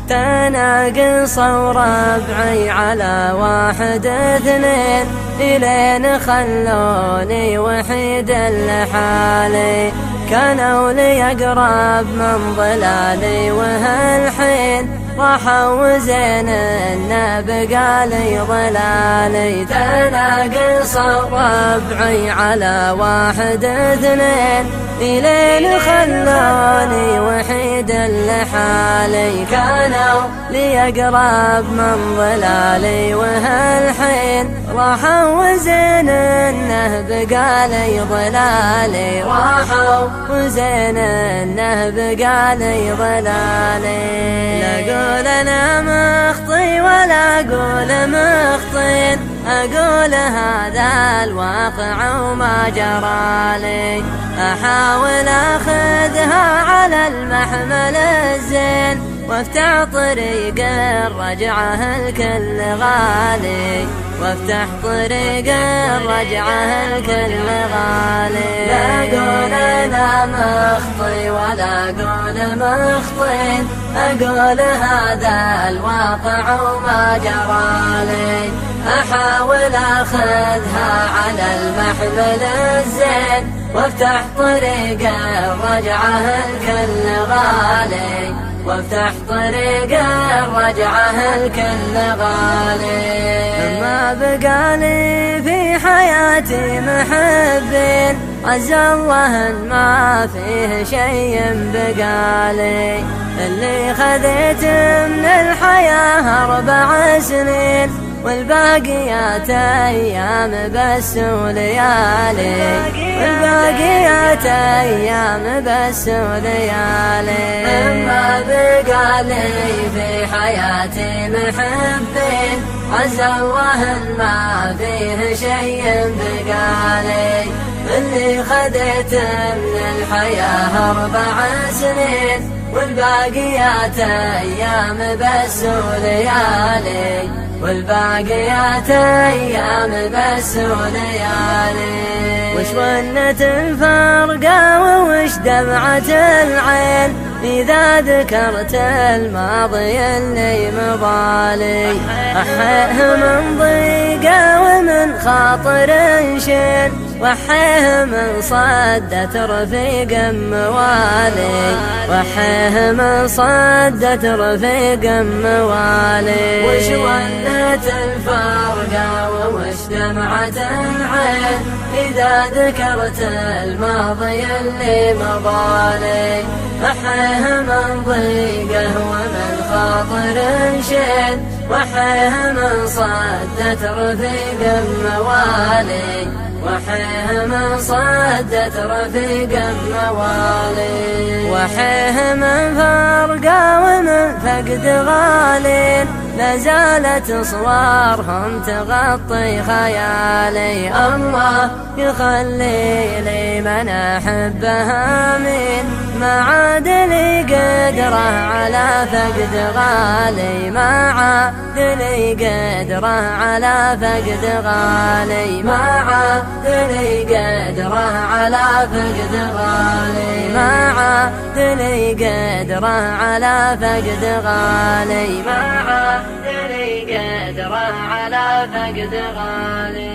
تناقص وربعي على 1 2 إلين خلوني وحيد لحالي، كانوا لي أقرب من ضلالي وهالحين راحوا وزين إنه بقالي ضلالي. تناقص ربعي على 1 2 إلين خلوني وحيد لحالي، كانوا لي أقرب من ضلالي وهالحين راحوا وزين إنه بقالي ضلالي، راحوا وزين إنه بقالي ضلالي. لا أقول أنا مخطي ولا أقول مخطين، أقول هذا الواقع وما جرالي، أحاول أخذها على المحمل الزين وافتح طريق الرجعة الكل غالي، وافتح طريق الرجعة الكل غالي. لا أقول أنا مخطي ولا أقول مخطين، أقول هذا الواقع وما جرالي، أحاول أخذها على المحمل الزين وافتح طريق الرجعة الكل غالي، وافتح طريق الرجعة الكل غالي. ما بقالي في حياتي محبين، عز الله إن ما فيه شيء بقالي، اللي خذيت من الحياة 4 سنين والباقيات أيام بس وليالي، والباقيات أيام بس وليالي. ما بقالي في حياتي محبين، عز الله إن ما فيه شيء بقالي، اللي خذيت من الحياة 4 سنين والباقيات أيام بس وليالي، والباقيات أيام بس وليالي. وش ونة الفرقة ووش دمعة العين إذا ذكرت الماضي اللي مضالي، أحيه من ضيقة ومن خاطر شين، وحيه من صدة رفيق موالي، وحيه من صدة رفيق موالي. وش ونة الفرقة ووش دمعة العين إذا ذكرت الماضي اللي مضالي، أحيه من ضيقه ومن خاطر شين، وحيه من صدة رفيق موالي، وحيه من صدة رفيق موالي. وحيه من فرقة ومن فقد غالين، لازالت صورهم تغطي خيالي، الله يخلي لي من أحبها من ما عاد لي قدره على فقد غالي، ما عاد لي قدره على فقد غالي، ما عاد لي قدره على فقد غالي، ما عاد لي قدره على فقد غالي، ما عاد لي قدره على فقد غالي.